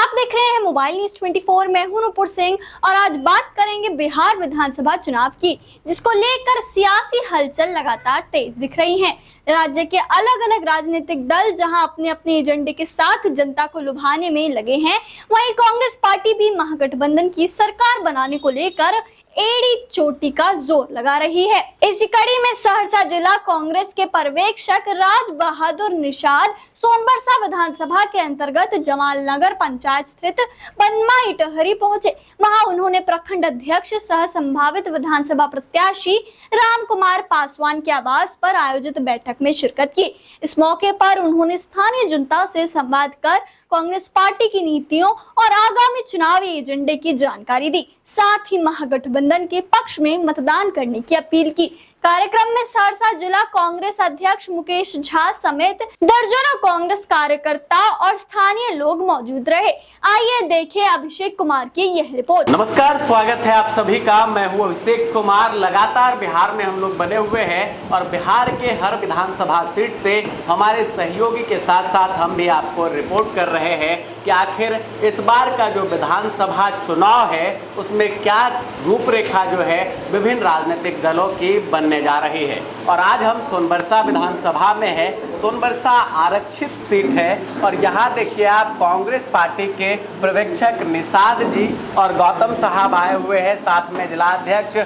आप देख रहे हैं मोबाइल न्यूज 24। मैं हूं नुपुर सिंह और आज बात करेंगे बिहार विधानसभा चुनाव की, जिसको लेकर सियासी हलचल लगातार तेज दिख रही है। राज्य के अलग अलग राजनीतिक दल जहां अपने अपने एजेंडे के साथ जनता को लुभाने में लगे हैं, वहीं कांग्रेस पार्टी भी महागठबंधन की सरकार बनाने को लेकर एड़ी चोटी का जोर लगा रही है। इसी कड़ी में सहरसा जिला कांग्रेस के पर्यवेक्षक राज बहादुर निषाद सोनबरसा विधानसभा के अंतर्गत जमालनगर पंचायत स्थित बनमा इटहरी पहुंचे। वहां उन्होंने प्रखंड अध्यक्ष सह संभावित विधानसभा प्रत्याशी राम कुमार पासवान के आवास पर आयोजित बैठक में शिरकत की। इस मौके पर उन्होंने स्थानीय जनता से संवाद कर कांग्रेस पार्टी की नीतियों और आगामी चुनावी एजेंडे की जानकारी दी। साथ ही महागठबंधन के पक्ष में मतदान करने की अपील की। कार्यक्रम में सहरसा जिला कांग्रेस अध्यक्ष मुकेश झा समेत दर्जनों कांग्रेस कार्यकर्ता और स्थानीय लोग मौजूद रहे। आइए देखें अभिषेक कुमार की यह रिपोर्ट। नमस्कार, स्वागत है आप सभी का। मैं हूं अभिषेक कुमार। लगातार बिहार में हम लोग बने हुए हैं और बिहार के हर विधानसभा सीट से हमारे सहयोगी के साथ साथ हम भी आपको रिपोर्ट कर रहे हैं कि आखिर इस बार का जो विधानसभा चुनाव है उसमें क्या रूपरेखा जो है विभिन्न राजनीतिक दलों की बनने जा रही है। और आज हम सोनबरसा विधानसभा में है। सोनबरसा आरक्षित सीट है और यहाँ देखिए आप कांग्रेस पार्टी के पर्यवेक्षक निषाद जी और गौतम साहब आए हुए हैं। साथ में जिलाध्यक्ष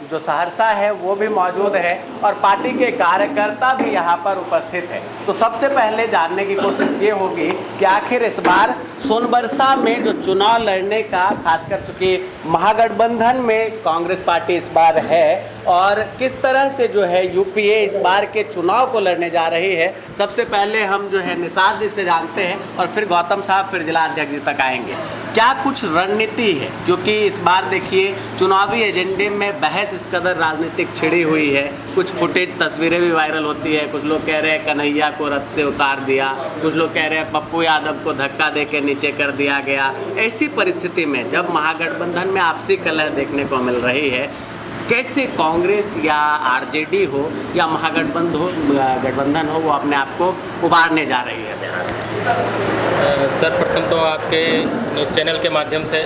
जो सहरसा है वो भी मौजूद है और पार्टी के कार्यकर्ता भी यहाँ पर उपस्थित है। तो सबसे पहले जानने की कोशिश ये होगी कि आखिर इस बार सोनबरसा में जो चुनाव लड़ने का, खासकर चूंकि महागठबंधन में कांग्रेस पार्टी इस बार है और किस तरह से जो है यूपीए इस बार के चुनाव को लड़ने जा रही है, सबसे पहले हम जो है निषाद जी से जानते हैं और फिर गौतम साहब, फिर जिलाध्यक्ष जी तक आएंगे। क्या कुछ रणनीति है, क्योंकि इस बार देखिए चुनावी एजेंडे में बहस इस कदर राजनीतिक छिड़ी हुई है। कुछ फुटेज तस्वीरें भी वायरल होती है। कुछ लोग कह रहे हैं कन्हैया को रथ से उतार दिया, कुछ लोग कह रहे हैं पप्पू यादव को धक्का दे के नीचे कर दिया गया। ऐसी परिस्थिति में जब महागठबंधन में आपसी कलह देखने को मिल रही है, कैसे कांग्रेस या आरजेडी हो या महागठबंधन हो वो अपने आप को उबारने जा रही है? सर, प्रथम तो आपके न्यूज़ चैनल के माध्यम से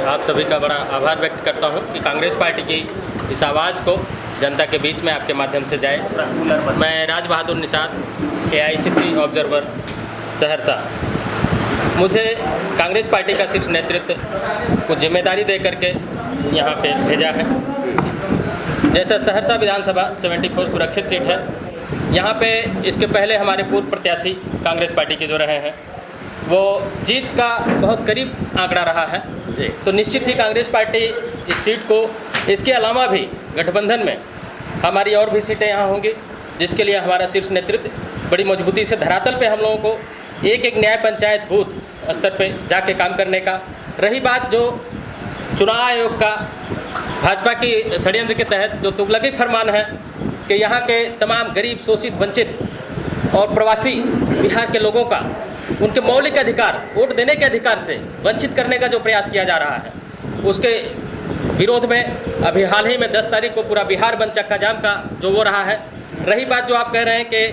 आप सभी का बड़ा आभार व्यक्त करता हूं कि कांग्रेस पार्टी की इस आवाज़ को जनता के बीच में आपके माध्यम से जाए। मैं राज बहादुर निषाद, AICC ऑब्जर्वर सहरसा। मुझे कांग्रेस पार्टी का शीर्ष नेतृत्व को जिम्मेदारी दे करके यहाँ पे भेजा है। जैसा सहरसा विधानसभा 74 सुरक्षित सीट है, यहाँ पे इसके पहले हमारे पूर्व प्रत्याशी कांग्रेस पार्टी के जो रहे हैं वो जीत का बहुत करीब आंकड़ा रहा है। तो निश्चित ही कांग्रेस पार्टी इस सीट को, इसके अलावा भी गठबंधन में हमारी और भी सीटें यहाँ होंगी, जिसके लिए हमारा शीर्ष नेतृत्व बड़ी मजबूती से धरातल पे हम लोगों को एक एक न्याय पंचायत बूथ स्तर पे जाके काम करने का। रही बात जो चुनाव आयोग का भाजपा की षड्यंत्र के तहत जो तुगलकी फरमान है कि यहाँ के तमाम गरीब, शोषित, वंचित और प्रवासी बिहार के लोगों का उनके मौलिक अधिकार, वोट देने के अधिकार से वंचित करने का जो प्रयास किया जा रहा है, उसके विरोध में अभी हाल ही में 10 तारीख को पूरा बिहार बंद चक्का जाम का जो वो रहा है। रही बात जो आप कह रहे हैं कि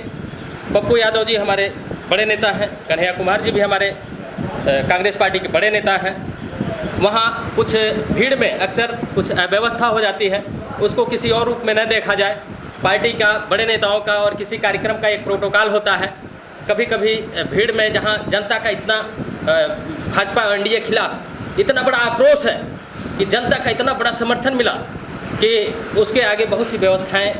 पप्पू यादव जी हमारे बड़े नेता हैं, कन्हैया कुमार जी भी हमारे कांग्रेस पार्टी के बड़े नेता हैं, वहाँ कुछ भीड़ में अक्सर कुछ अव्यवस्था हो जाती है, उसको किसी और रूप में न देखा जाए। पार्टी का, बड़े नेताओं का और किसी कार्यक्रम का एक प्रोटोकॉल होता है। कभी कभी भीड़ में जहाँ जनता का इतना भाजपा एनडीए खिलाफ इतना बड़ा आक्रोश है कि जनता का इतना बड़ा समर्थन मिला कि उसके आगे बहुत सी व्यवस्थाएं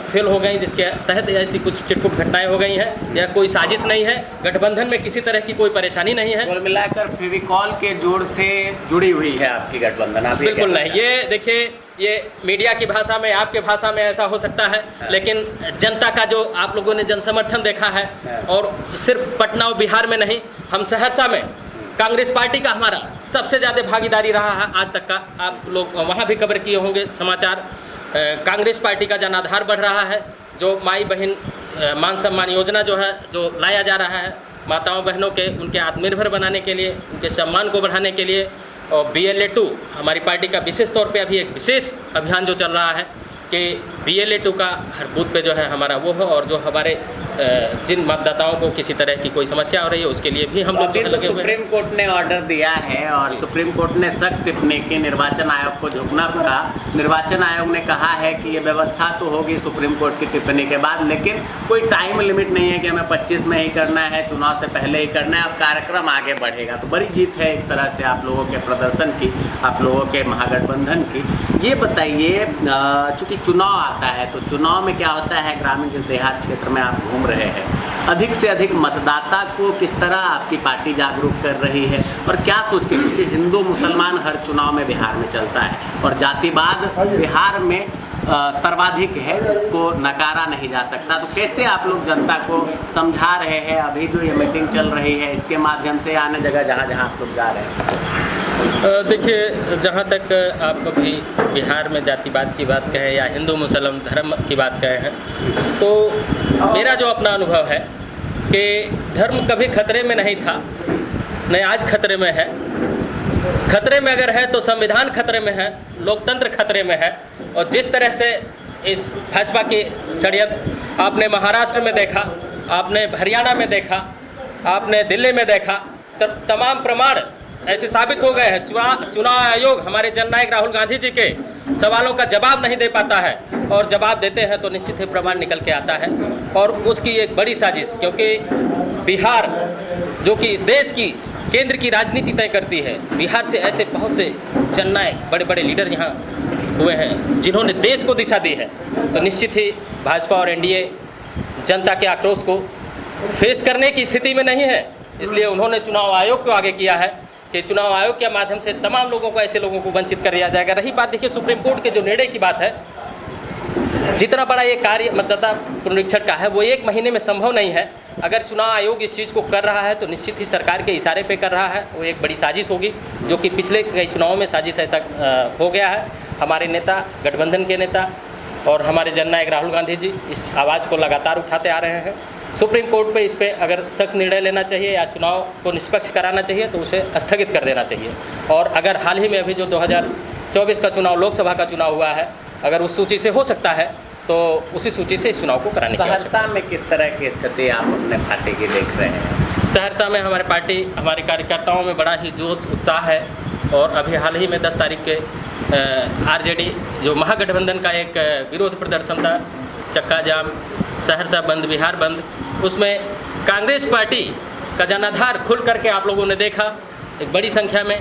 फेल हो गई, जिसके तहत ऐसी कुछ चिटपुट घटनाएं हो गई हैं। यह कोई साजिश नहीं है, गठबंधन में किसी तरह की कोई परेशानी नहीं है। कुल मिलाकर फेविकॉल के जोड़ से जुड़ी हुई है आपकी गठबंधन? बिल्कुल नहीं। ये देखिए, ये मीडिया की भाषा में, आपके भाषा में ऐसा हो सकता है, लेकिन जनता का जो आप लोगों ने जनसमर्थन देखा है, और सिर्फ पटना और बिहार में नहीं, हम सहरसा में कांग्रेस पार्टी का हमारा सबसे ज़्यादा भागीदारी रहा है आज तक का। आप लोग वहाँ भी कवर किए होंगे समाचार। कांग्रेस पार्टी का जनाधार बढ़ रहा है। जो माई बहन मान सम्मान योजना जो है, जो लाया जा रहा है माताओं बहनों के, उनके आत्मनिर्भर बनाने के लिए, उनके सम्मान को बढ़ाने के लिए, और BLA 2 हमारी पार्टी का विशेष तौर पे अभी एक विशेष अभियान जो चल रहा है, कि BLA 2 का हर बूथ पे जो है हमारा वो हो, और जो हमारे जिन मतदाताओं को किसी तरह की कोई समस्या हो रही है उसके लिए भी हम लोग अभी तो लगे हुए हैं। सुप्रीम कोर्ट ने ऑर्डर दिया है और सुप्रीम कोर्ट ने सख्त टिप्पणी की, निर्वाचन आयोग को झुकना पड़ा। निर्वाचन आयोग ने कहा है कि ये व्यवस्था तो होगी सुप्रीम कोर्ट की टिप्पणी के बाद, लेकिन कोई टाइम लिमिट नहीं है कि हमें 25 में ही करना है, चुनाव से पहले ही करना है। अब कार्यक्रम आगे बढ़ेगा, तो बड़ी जीत है एक तरह से आप लोगों के प्रदर्शन की, आप लोगों के महागठबंधन की। ये बताइए, चूँकि चुनाव आता है तो चुनाव में क्या होता है, ग्रामीण जिस देहात क्षेत्र में आप घूम रहे हैं, अधिक से अधिक मतदाता को किस तरह आपकी पार्टी जागरूक कर रही है और क्या सोच के, क्योंकि हिंदू मुसलमान हर चुनाव में बिहार में चलता है और जातिवाद बिहार में सर्वाधिक है, जिसको नकारा नहीं जा सकता। तो कैसे आप लोग जनता को समझा रहे हैं, अभी जो ये मीटिंग चल रही है इसके माध्यम से, आने जगह जहाँ जहाँ आप लोग जा रहे हैं? देखिए, जहाँ तक आप कभी बिहार में जातिवाद की बात कहें या हिंदू मुसलमान धर्म की बात कहें हैं, तो मेरा जो अपना अनुभव है कि धर्म कभी खतरे में नहीं था, नहीं आज खतरे में है। खतरे में अगर है तो संविधान खतरे में है, लोकतंत्र खतरे में है। और जिस तरह से इस भाजपा के षड्यंत्र आपने महाराष्ट्र में देखा, आपने हरियाणा में देखा, आपने दिल्ली में देखा, तमाम प्रमाण ऐसे साबित हो गए हैं। चुनाव आयोग हमारे जननायक राहुल गांधी जी के सवालों का जवाब नहीं दे पाता है, और जवाब देते हैं तो निश्चित ही प्रमाण निकल के आता है। और उसकी एक बड़ी साजिश, क्योंकि बिहार जो कि इस देश की केंद्र की राजनीति तय करती है, बिहार से ऐसे बहुत से जननायक बड़े बड़े लीडर यहाँ हुए हैं जिन्होंने देश को दिशा दी है। तो निश्चित ही भाजपा और NDA जनता के आक्रोश को फेस करने की स्थिति में नहीं है, इसलिए उन्होंने चुनाव आयोग को आगे किया है कि चुनाव आयोग के माध्यम से तमाम लोगों को, ऐसे लोगों को वंचित कर दिया जाएगा। रही बात, देखिए सुप्रीम कोर्ट के जो निर्णय की बात है, जितना बड़ा ये कार्य मतदाता पुनरीक्षण का है वो 1 महीने में संभव नहीं है। अगर चुनाव आयोग इस चीज़ को कर रहा है तो निश्चित ही सरकार के इशारे पे कर रहा है, वो एक बड़ी साजिश होगी, जो कि पिछले कई चुनावों में साजिश ऐसा हो गया है। हमारे नेता, गठबंधन के नेता और हमारे जननायक राहुल गांधी जी इस आवाज़ को लगातार उठाते आ रहे हैं। सुप्रीम कोर्ट पे इस पे अगर सख्त निर्णय लेना चाहिए या चुनाव को निष्पक्ष कराना चाहिए तो उसे स्थगित कर देना चाहिए। और अगर हाल ही में अभी जो 2024 का चुनाव, लोकसभा का चुनाव हुआ है, अगर उस सूची से हो सकता है तो उसी सूची से इस चुनाव को कराने की आवश्यकता है। सहरसा में किस तरह की स्थिति आप अपने पार्टी की देख रहे हैं? सहरसा में हमारे पार्टी, हमारे कार्यकर्ताओं में बड़ा ही जोश उत्साह है। और अभी हाल ही में 10 तारीख के RJD जो महागठबंधन का एक विरोध प्रदर्शन था, चक्का जाम, सहरसा बंद, बिहार बंद, उसमें कांग्रेस पार्टी का जनाधार खुल करके आप लोगों ने देखा एक बड़ी संख्या में।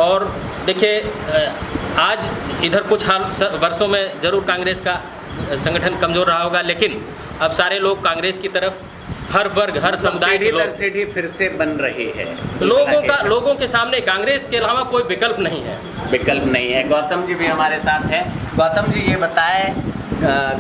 और देखिए, आज इधर कुछ वर्षों में ज़रूर कांग्रेस का संगठन कमज़ोर रहा होगा, लेकिन अब सारे लोग कांग्रेस की तरफ, हर वर्ग, हर समुदाय के लोग, सीढ़ी फिर से बन रही है। लोगों के सामने कांग्रेस के अलावा कोई विकल्प नहीं है। विकल्प नहीं है। गौतम जी भी हमारे साथ हैं। गौतम जी, ये बताएं,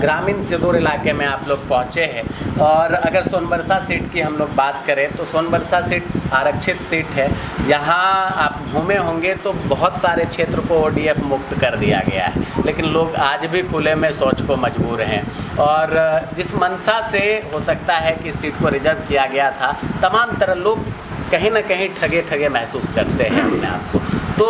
ग्रामीण सुदूर इलाके में आप लोग पहुंचे हैं, और अगर सोनबरसा सीट की हम लोग बात करें तो सोनबरसा सीट आरक्षित सीट है। यहाँ आप घूमे होंगे तो बहुत सारे क्षेत्र को ODF मुक्त कर दिया गया है, लेकिन लोग आज भी खुले में शौच को मजबूर हैं। और जिस मंशा से हो सकता है कि सीट को रिजर्व किया गया था, तमाम तरह लोग कहीं ना कहीं ठगे महसूस करते हैं अपने आप को। तो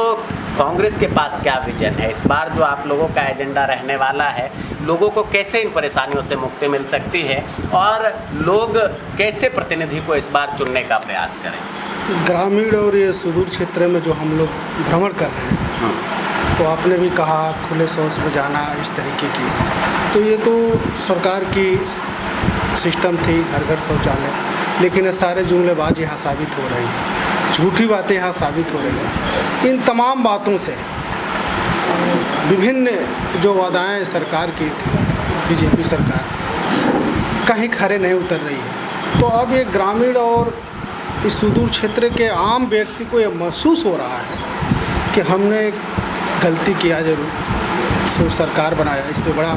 कांग्रेस के पास क्या विजन है इस बार, जो आप लोगों का एजेंडा रहने वाला है? लोगों को कैसे इन परेशानियों से मुक्ति मिल सकती है और लोग कैसे प्रतिनिधि को इस बार चुनने का प्रयास करें? ग्रामीण और ये सुदूर क्षेत्र में जो हम लोग भ्रमण कर रहे हैं, तो आपने भी कहा खुले शौच में जाना, इस तरीके की, तो ये तो सरकार की सिस्टम थी, घर घर शौचालय, लेकिन ये सारे जुमलेबाज यहाँ साबित हो रही हैं, झूठी बातें यहाँ साबित हो रही हैं। इन तमाम बातों से विभिन्न जो वादाएं सरकार की थी, बीजेपी सरकार, कहीं खरे नहीं उतर रही है। तो अब ये ग्रामीण और इस सुदूर क्षेत्र के आम व्यक्ति को ये महसूस हो रहा है कि हमने गलती किया, जरूर सरकार बनाया, इस पे बड़ा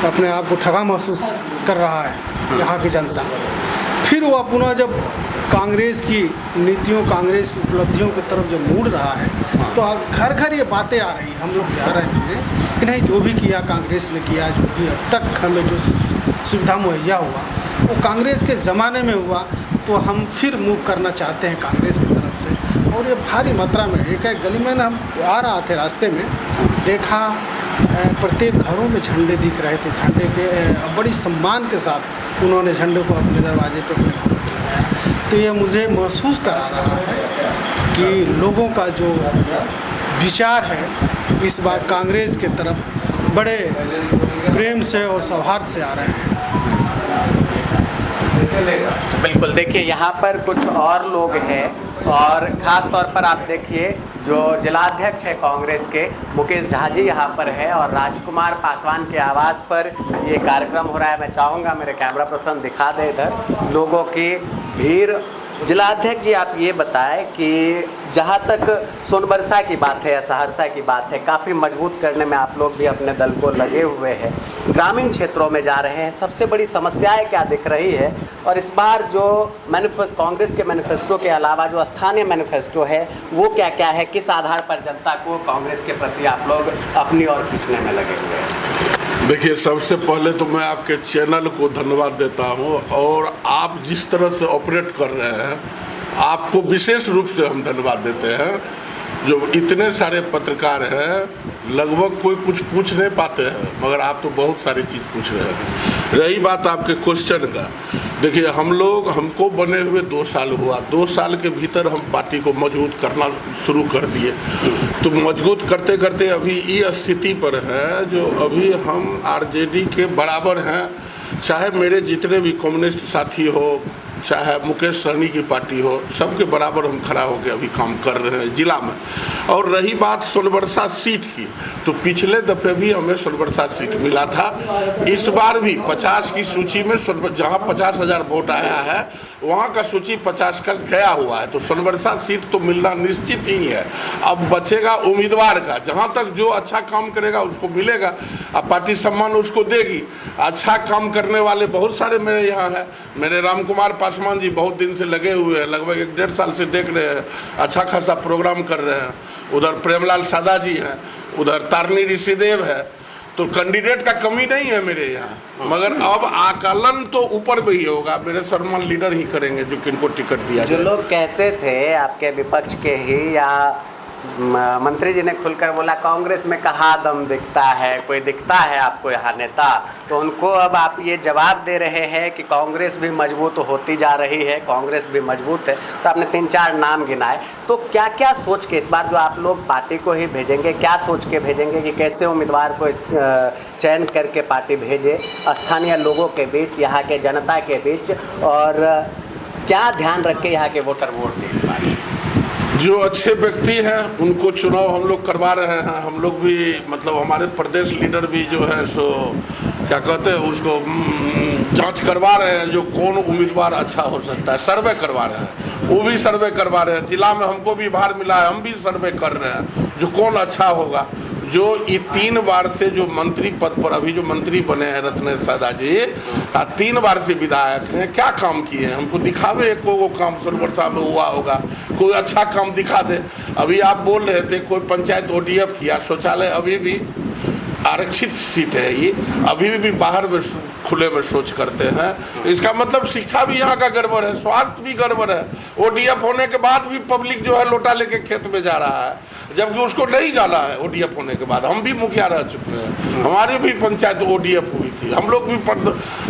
अपने आप को ठगा महसूस कर रहा है यहाँ की जनता। फिर वो पुनः जब कांग्रेस की नीतियों, कांग्रेस की उपलब्धियों की तरफ जब मुड़ रहा है, तो घर घर ये बातें आ रही, हम लोग जा रहे हैं कि नहीं, जो भी किया कांग्रेस ने किया, जो भी अब तक हमें जो सुविधा मुहैया हुआ वो कांग्रेस के ज़माने में हुआ, तो हम फिर मूव करना चाहते हैं कांग्रेस की तरफ से। और ये भारी मात्रा में एक गली में हम आ रहा थे, रास्ते में देखा प्रत्येक घरों में झंडे दिख रहे थे। झंडे के बड़ी सम्मान के साथ उन्होंने झंडे को अपने दरवाजे पर अपने घरों पर लगाया। तो ये मुझे महसूस करा रहा है कि लोगों का जो विचार है इस बार कांग्रेस के तरफ बड़े प्रेम से और सौहार्द से आ रहे हैं। बिल्कुल, देखिए यहाँ पर कुछ और लोग हैं और ख़ास तौर पर आप देखिए जो जिलाध्यक्ष है कांग्रेस के मुकेश झा जी यहाँ पर है और राजकुमार पासवान के आवास पर ये कार्यक्रम हो रहा है। मैं चाहूँगा मेरे कैमरा पर्सन दिखा दे इधर लोगों की भीड़। जिलाध्यक्ष जी, आप ये बताएं कि जहाँ तक सोनबरसा की बात है या सहरसा की बात है, काफ़ी मजबूत करने में आप लोग भी अपने दल को लगे हुए हैं, ग्रामीण क्षेत्रों में जा रहे हैं, सबसे बड़ी समस्याएं क्या दिख रही है? और इस बार जो मैनिफेस्टो कांग्रेस के मैनिफेस्टो के अलावा जो स्थानीय मैनिफेस्टो है वो क्या क्या है? किस आधार पर जनता को कांग्रेस के प्रति आप लोग अपनी ओर खींचने में लगे हुए हैं? देखिए, सबसे पहले तो मैं आपके चैनल को धन्यवाद देता हूं और आप जिस तरह से ऑपरेट कर रहे हैं आपको विशेष रूप से हम धन्यवाद देते हैं। जो इतने सारे पत्रकार हैं लगभग कोई कुछ पूछ नहीं पाते हैं मगर आप तो बहुत सारी चीज़ पूछ रहे हैं। रही बात आपके क्वेश्चन का, देखिए हमको बने हुए 2 साल हुआ। 2 साल के भीतर हम पार्टी को मजबूत करना शुरू कर दिए। तो मजबूत करते करते अभी ये स्थिति पर है जो अभी हम आरजेडी के बराबर हैं। चाहे मेरे जितने भी कम्युनिस्ट साथी हो, चाहे मुकेश सहनी की पार्टी हो, सबके बराबर हम खड़ा होकर अभी काम कर रहे हैं जिला में। और रही बात सोनबरसा सीट की, तो पिछले दफे भी हमें सोनबरसा सीट मिला था। इस बार भी 50 की सूची में जहां 50,000 वोट आया है वहां का सूची 50 का गया हुआ है। तो सोनबरसा सीट तो मिलना निश्चित ही है। अब बचेगा उम्मीदवार का, जहां तक जो अच्छा काम करेगा उसको मिलेगा, अब पार्टी सम्मान उसको देगी। अच्छा काम करने वाले बहुत सारे मेरे यहाँ हैं। मेरे रामकुमार पासवान जी बहुत दिन से लगे हुए हैं, लगभग 1-1.5 साल से देख रहे हैं, अच्छा खासा प्रोग्राम कर रहे हैं। उधर प्रेमलाल सादा जी हैं, उधर तारनी ऋषिदेव है। तो कैंडिडेट का कमी नहीं है मेरे यहाँ, मगर अब आकलन तो ऊपर में ही होगा। मेरे सम्मान लीडर ही करेंगे जो किनको टिकट दिया जो लोग कहते थे आपके विपक्ष के ही या मंत्री जी ने खुलकर बोला कांग्रेस में कहाँ दम दिखता है, कोई दिखता है आपको यहाँ नेता, तो उनको अब आप ये जवाब दे रहे हैं कि कांग्रेस भी मजबूत होती जा रही है, कांग्रेस भी मजबूत है। तो आपने 3-4 नाम गिनाए, तो क्या क्या सोच के इस बार जो आप लोग पार्टी को ही भेजेंगे, क्या सोच के भेजेंगे कि कैसे उम्मीदवार को चयन करके पार्टी भेजे स्थानीय लोगों के बीच, यहाँ के जनता के बीच, और क्या ध्यान रख के यहाँ के वोटर वोट दें इस बार? जो अच्छे व्यक्ति हैं उनको चुनाव हम लोग करवा रहे हैं। हम लोग भी मतलब हमारे प्रदेश लीडर भी जो है सो क्या कहते हैं उसको जांच करवा रहे हैं जो कौन उम्मीदवार अच्छा हो सकता है, सर्वे करवा रहे हैं। वो भी सर्वे करवा रहे हैं। जिला में हमको भी भार मिला है, हम भी सर्वे कर रहे हैं जो कौन अच्छा होगा। जो ये 3 बार से जो मंत्री पद पर अभी जो मंत्री बने हैं रत्नेश सादा जी, 3 बार से विधायक हैं, क्या काम किए हैं? हमको दिखावे एक वो काम सोनबरसा में हुआ होगा, कोई अच्छा काम दिखा दे। अभी आप बोल रहे थे कोई पंचायत ODF किया, शौचालय अभी भी आरक्षित सीट है, ये अभी भी बाहर में खुले में सोच करते हैं। इसका मतलब शिक्षा भी यहाँ का गड़बड़ है, स्वास्थ्य भी गड़बड़ है। ODF होने के बाद भी पब्लिक जो है लोटा लेके खेत में जा रहा है, जबकि उसको नहीं जाना है। ODF होने के बाद हम भी मुखिया रह चुके हैं, हमारी भी पंचायत ODF हुई थी। हम लोग भी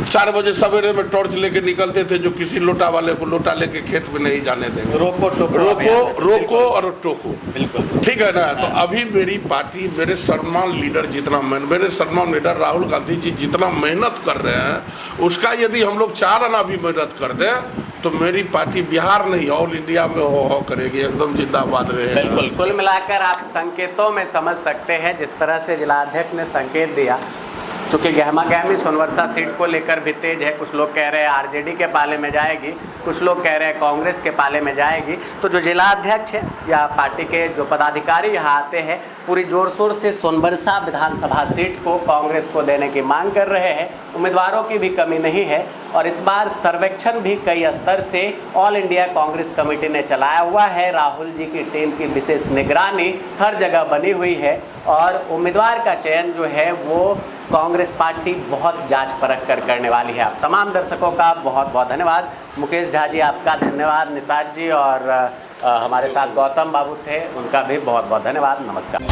4 बजे सवेरे में टॉर्च लेके निकलते थे जो किसी लोटा वाले को लोटा लेके खेत में नहीं जाने देंगे। रोको और टोको, बिल्कुल ठीक है ना। तो अभी मेरी पार्टी, मेरे सम्मान लीडर मेरे सम्मान लीडर राहुल गांधी जी जितना मेहनत कर रहे हैं उसका यदि हम लोग 4 आना भी मेहनत कर दें तो मेरी पार्टी बिहार नहीं ऑल इंडिया में हो करेगी, एकदम जिंदाबाद रहेगी। बिल्कुल, कुल मिलाकर आप संकेतों में समझ सकते हैं जिस तरह से जिलाध्यक्ष ने संकेत दिया। चूँकि गहमा गहमी सोनबरसा सीट को लेकर भी तेज है, कुछ लोग कह रहे हैं आरजेडी के पाले में जाएगी, कुछ लोग कह रहे हैं कांग्रेस के पाले में जाएगी। तो जो जिलाध्यक्ष है या पार्टी के जो पदाधिकारी यहाँ आते हैं पूरी जोर शोर से सोनबरसा विधानसभा सीट को कांग्रेस को देने की मांग कर रहे हैं। उम्मीदवारों की भी कमी नहीं है और इस बार सर्वेक्षण भी कई स्तर से ऑल इंडिया कांग्रेस कमेटी ने चलाया हुआ है। राहुल जी की टीम की विशेष निगरानी हर जगह बनी हुई है और उम्मीदवार का चयन जो है वो कांग्रेस पार्टी बहुत जांच परख कर करने वाली है। आप तमाम दर्शकों का बहुत बहुत धन्यवाद। मुकेश झा जी आपका धन्यवाद, निषाद जी और हमारे साथ गौतम बाबू थे, उनका भी बहुत बहुत धन्यवाद। नमस्कार।